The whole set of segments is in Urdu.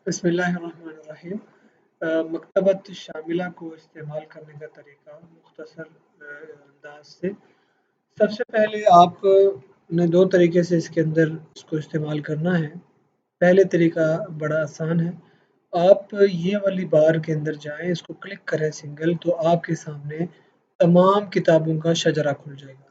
بسم اللہ الرحمن الرحیم۔ مکتبۃ شاملہ کو استعمال کرنے کا طریقہ مختصر انداز سے۔ سب سے پہلے آپ نے دو طریقے سے اس کے اندر اس کو استعمال کرنا ہے۔ پہلے طریقہ بڑا آسان ہے، آپ یہ والی بار کے اندر جائیں، اس کو کلک کریں سنگل، تو آپ کے سامنے تمام کتابوں کا شجرہ کھل جائے گا۔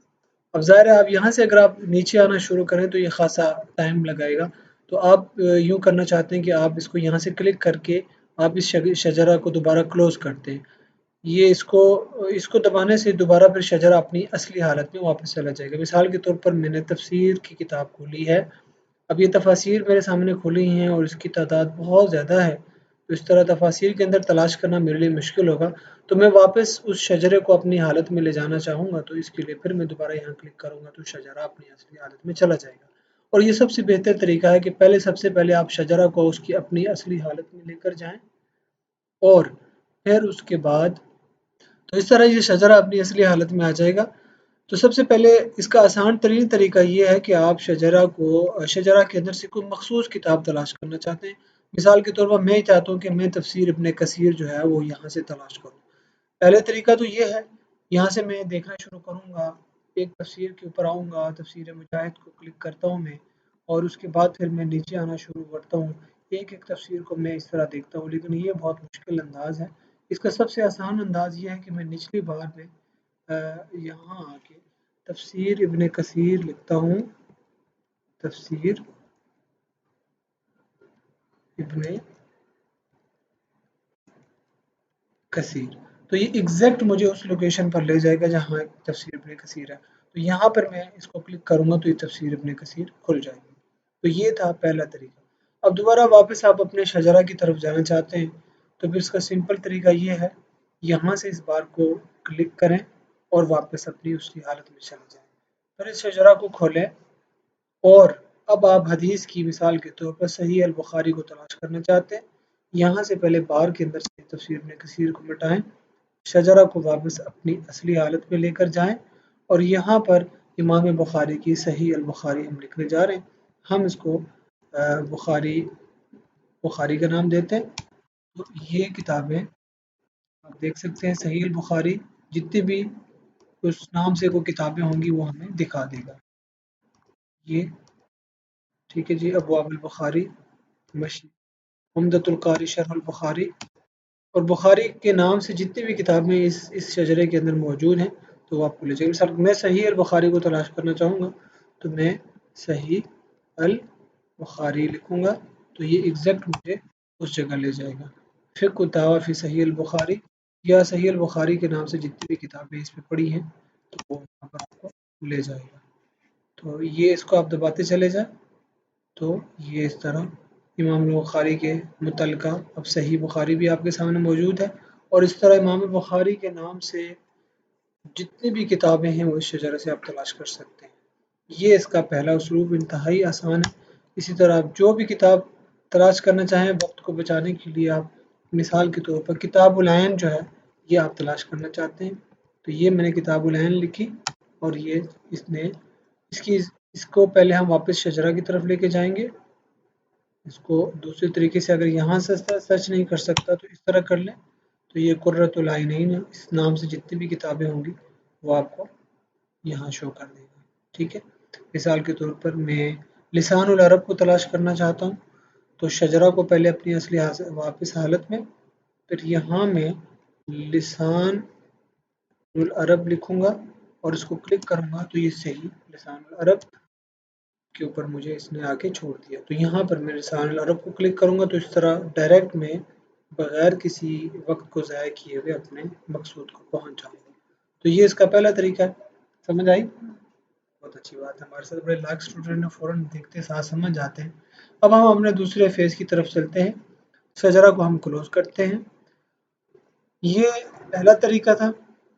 اب ظاہر ہے آپ یہاں سے اگر آپ نیچے آنا شروع کریں تو یہ خاصا ٹائم لگائے گا، تو آپ یوں کرنا چاہتے ہیں کہ آپ اس کو یہاں سے کلک کر کے آپ اس شجرہ کو دوبارہ کلوز کرتے ہیں۔ یہ اس کو دبانے سے دوبارہ پھر شجرہ اپنی اصلی حالت میں واپس چلا جائے گا۔ مثال کے طور پر میں نے تفسیر کی کتاب کھولی ہے، اب یہ تفاسیر میرے سامنے کھلی ہیں اور اس کی تعداد بہت زیادہ ہے، تو اس طرح تفاسیر کے اندر تلاش کرنا میرے لیے مشکل ہوگا، تو میں واپس اس شجرے کو اپنی حالت میں لے جانا چاہوں گا، تو اس کے لیے پھر میں دوبارہ یہاں کلک کروں گا تو شجرہ اپنی اصلی حالت میں چلا جائے گا۔ اور یہ سب سے بہتر طریقہ ہے کہ سب سے پہلے آپ شجرہ کو اس کی اپنی اصلی حالت میں لے کر جائیں، اور پھر اس کے بعد تو اس طرح یہ شجرہ اپنی اصلی حالت میں آ جائے گا۔ تو سب سے پہلے اس کا آسان ترین طریقہ یہ ہے کہ آپ شجرہ کے اندر سے کوئی مخصوص کتاب تلاش کرنا چاہتے ہیں۔ مثال کے طور پر میں چاہتا ہوں کہ میں تفسیر ابن کثیر جو ہے وہ یہاں سے تلاش کروں۔ پہلے طریقہ تو یہ ہے، یہاں سے میں دیکھنا شروع کروں گا، ایک تفسیر کے اوپر آؤں گا، تفسیر مجاہد کو کلک کرتا ہوں میں، اور اس کے بعد پھر میں نیچے آنا شروع کرتا ہوں، ایک ایک تفسیر کو میں اس طرح دیکھتا ہوں، لیکن یہ بہت مشکل انداز ہے۔ اس کا سب سے آسان انداز یہ ہے کہ میں نچلی بار میں یہاں آ کے تفسیر ابن کثیر لکھتا ہوں، تفسیر ابن کثیر، تو یہ ایگزیکٹ مجھے اس لوکیشن پر لے جائے گا جہاں تفسیر ابن کثیر ہے، تو یہاں پر میں اس کو کلک کروں گا تو یہ تفسیر ابن کثیر کھل جائے گی۔ تو یہ تھا پہلا طریقہ۔ اب دوبارہ واپس آپ اپنے شجرہ کی طرف جانا چاہتے ہیں تو پھر اس کا سمپل طریقہ یہ ہے، یہاں سے اس بار کو کلک کریں اور واپس اپنی اس کی حالت میں چلے جائیں، پھر اس شجرہ کو کھولیں، اور اب آپ حدیث کی مثال کے طور پر صحیح البخاری کو تلاش کرنا چاہتے ہیں، یہاں سے پہلے بار کے اندر سے تفسیر ابن کثیر کو مٹائیں، شجرہ کو واپس اپنی اصلی حالت میں لے کر جائیں، اور یہاں پر امام بخاری کی صحیح البخاری ہم لکھنے جا رہے ہیں۔ ہم اس کو بخاری کا نام دیتے ہیں، تو یہ کتابیں آپ دیکھ سکتے ہیں، صحیح البخاری جتنی بھی اس نام سے کوئی کتابیں ہوں گی وہ ہمیں دکھا دے گا۔ یہ ٹھیک ہے جی، ابواب البخاری، عمدۃ القاری، شرح البخاری، اور بخاری کے نام سے جتنی بھی کتابیں اس شجرے کے اندر موجود ہیں تو وہ آپ کو لے جائے گا۔ مثال میں صحیح البخاری کو تلاش کرنا چاہوں گا تو میں صحیح البخاری لکھوں گا تو یہ ایگزیکٹ مجھے اس جگہ لے جائے گا۔ فقہ الدعوہ فی صحیح البخاری، یا صحیح البخاری کے نام سے جتنی بھی کتابیں اس پہ پڑھی ہیں تو وہ وہاں پر آپ کو لے جائے گا۔ تو یہ اس کو آپ دباتے چلے جائیں تو یہ اس طرح امام بخاری کے متعلقہ اب صحیح بخاری بھی آپ کے سامنے موجود ہے، اور اس طرح امام بخاری کے نام سے جتنی بھی کتابیں ہیں وہ اس شجرے سے آپ تلاش کر سکتے ہیں۔ یہ اس کا پہلا اسلوب انتہائی آسان ہے۔ اسی طرح آپ جو بھی کتاب تلاش کرنا چاہیں وقت کو بچانے کے لیے، آپ مثال کے طور پر کتاب العین جو ہے یہ آپ تلاش کرنا چاہتے ہیں، تو یہ میں نے کتاب العین لکھی، اور یہ اس کو پہلے ہم واپس شجرہ کی طرف لے کے جائیں گے۔ اس کو دوسرے طریقے سے اگر یہاں سے سرچ نہیں کر سکتا تو اس طرح کر لیں، تو یہ قرۃ العینین اس نام سے جتنی بھی کتابیں ہوں گی وہ آپ کو یہاں شو کر دے گا۔ ٹھیک ہے، مثال کے طور پر میں لسان العرب کو تلاش کرنا چاہتا ہوں، تو شجرہ کو پہلے اپنی اصلی واپس حالت میں، پھر یہاں میں لسان العرب لکھوں گا اور اس کو کلک کروں گا تو یہ صحیح لسان العرب کے اوپر مجھے اس نے آ کے چھوڑ دیا، تو یہاں پر میں لسان العرب کو کلک کروں گا تو اس طرح ڈائریکٹ میں بغیر کسی وقت کو ضائع کیے ہوئے اپنے مقصود کو پہنچ جاؤں گا۔ تو یہ اس کا پہلا طریقہ ہے، سمجھ آئی؟ بہت اچھی بات ہے، ہمارے ساتھ بڑے لاکھ اسٹوڈنٹ فوراً دیکھتے ساتھ سمجھ جاتے ہیں۔ اب ہم اپنے دوسرے فیز کی طرف چلتے ہیں، شجرہ کو ہم کلوز کرتے ہیں۔ یہ پہلا طریقہ تھا،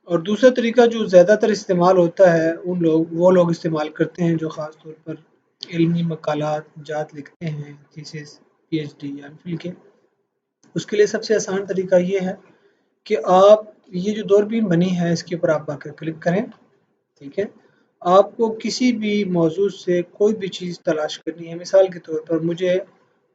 اور دوسرا طریقہ جو زیادہ تر استعمال ہوتا ہے وہ لوگ استعمال کرتے ہیں جو خاص طور پر علمی مقالات جات لکھتے ہیں، تھیسس، پی ایچ ڈی یا ایم فل کے۔ اس کے لیے سب سے آسان طریقہ یہ ہے کہ آپ یہ جو دوربین بنی ہے اس کے اوپر آپ آ کر کلک کریں، ٹھیک ہے۔ آپ کو کسی بھی موضوع سے کوئی بھی چیز تلاش کرنی ہے، مثال کے طور پر مجھے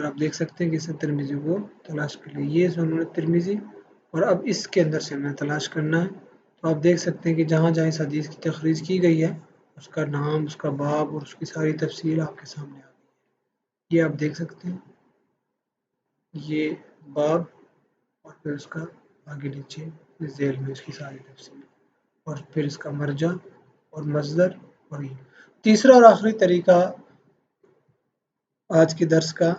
اور آپ دیکھ سکتے ہیں کہ اس نے ترمذی کو تلاش کر لی. یہ انہوں نے ترمذی اور اب اس کے اندر سے ہمیں تلاش کرنا ہے. تو آپ دیکھ سکتے ہیں کہ جہاں جہاں اس حدیث کی تخریج کی گئی ہے اس کا نام، اس کا باب اور اس کی ساری تفصیل آپ کے سامنے آ گئی ہے. یہ آپ دیکھ سکتے ہیں، یہ باب اور پھر اس کا آگے نیچے ذیل میں اس کی ساری تفصیل اور پھر اس کا مرجع اور مصدر. اور یہ تیسرا اور آخری طریقہ آج کے درس کا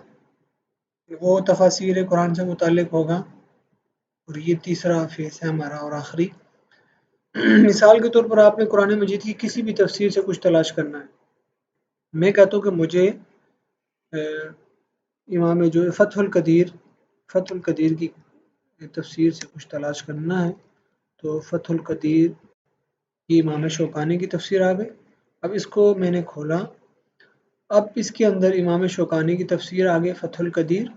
وہ تفاسیر قرآن سے متعلق ہوگا، اور یہ تیسرا فیس ہے ہمارا اور آخری. مثال کے طور پر آپ نے قرآن مجید کی کسی بھی تفسیر سے کچھ تلاش کرنا ہے. میں کہتا ہوں کہ مجھے امام جو فتح القدیر کی تفسیر سے کچھ تلاش کرنا ہے، تو فتح القدیر کی امام شوکانی کی تفسیر آ گئی. اب اس کو میں نے کھولا، اب اس کے اندر امام شوکانی کی تفسیر آگے فتح القدیر،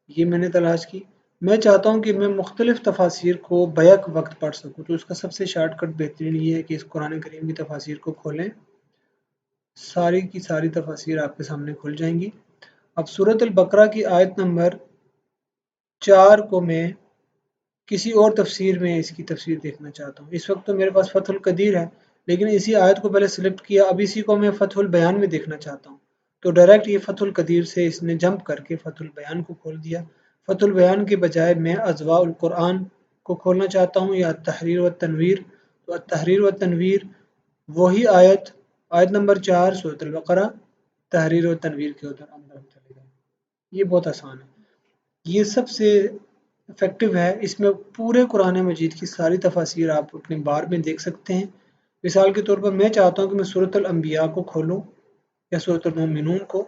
یہ میں نے تلاش کی. میں چاہتا ہوں کہ میں مختلف تفاسیر کو بیک وقت پڑھ سکوں، تو اس کا سب سے شارٹ کٹ بہترین یہ ہے کہ اس قرآن کریم کی تفاسیر کو کھولیں، ساری کی ساری تفاسیر آپ کے سامنے کھل جائیں گی. اب سورۃ البقرہ کی آیت نمبر 4 کو میں کسی اور تفسیر میں اس کی تفسیر دیکھنا چاہتا ہوں. اس وقت تو میرے پاس فتح القدیر ہے، لیکن اسی آیت کو پہلے سلیکٹ کیا، اب اسی کو میں فتح البیان میں دیکھنا چاہتا ہوں. تو ڈائریکٹ یہ فتح القدیر سے اس نے جمپ کر کے فتح البیان کو کھول دیا. فتح البیان کے بجائے میں اضواء القرآن کو کھولنا چاہتا ہوں یا تحریر و تنویر. تو تحریر و تنویر وہی آیت نمبر 4 سورۃ البقرہ، تحریر و تنویر کے اندر ہم چلے گئے. یہ بہت آسان ہے، یہ سب سے افیکٹو ہے. اس میں پورے قرآن مجید کی ساری تفاسیر آپ اپنے بار میں دیکھ سکتے ہیں. مثال کے طور پر میں چاہتا ہوں کہ میں سورۃ الانبیاء کو کھولوں یا سورۃ المومنون کو.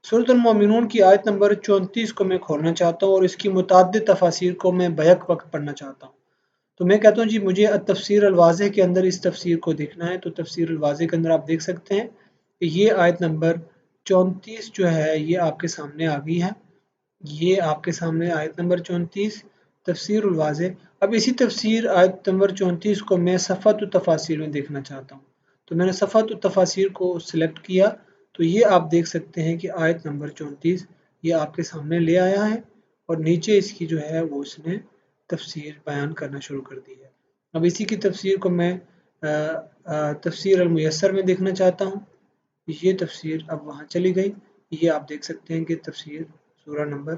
سورۃ المومنون کی آیت نمبر 34 کو میں کھولنا چاہتا ہوں اور اس کی متعدد تفاسیر کو میں بیک وقت پڑھنا چاہتا ہوں. تو میں کہتا ہوں جی مجھے تفسیر الواضح کے اندر اس تفسیر کو دیکھنا ہے. تو تفسیر الواضح کے اندر آپ دیکھ سکتے ہیں کہ یہ آیت نمبر 34 جو ہے یہ آپ کے سامنے آ گئی ہے. یہ آپ کے سامنے آیت نمبر 34 تفسیر الواضح. اب اسی تفسیر آیت نمبر 34 کو میں صفحۃ التفاسیر میں دیکھنا چاہتا ہوں. تو میں نے صفحۃ التفاسیر کو سلیکٹ کیا، تو یہ آپ دیکھ سکتے ہیں کہ آیت نمبر 34 یہ آپ کے سامنے لے آیا ہے اور نیچے اس کی جو ہے وہ اس نے تفسیر بیان کرنا شروع کر دی ہے. اب اسی کی تفسیر کو میں تفسیر المیسر میں دیکھنا چاہتا ہوں. یہ تفسیر اب وہاں چلی گئی. یہ آپ دیکھ سکتے ہیں کہ تفسیر سورہ نمبر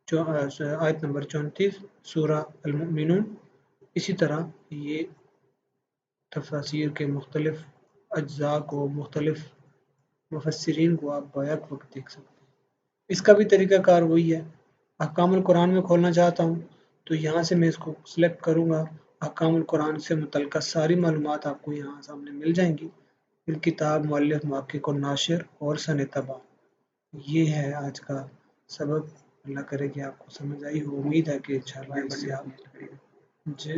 آیت نمبر 34 سورہ المؤمنون. اسی طرح یہ تفاسیر کے مختلف اجزاء کو مختلف مفسرین کو آپ بیک وقت دیکھ سکتے ہیں. اس کا بھی طریقہ کار وہی ہے. احکام القرآن میں کھولنا چاہتا ہوں تو یہاں سے میں اس کو سلیکٹ کروں گا. احکام القرآن سے متعلقہ ساری معلومات آپ کو یہاں سامنے مل جائیں گی. کتاب، مؤلف، محقق اور ناشر اور سن طبع. یہ ہے آج کا سبق. اللہ کرے کہ آپ کو سمجھ آئی ہو. امید ہے کہ انشاءاللہ اس سے آپ جی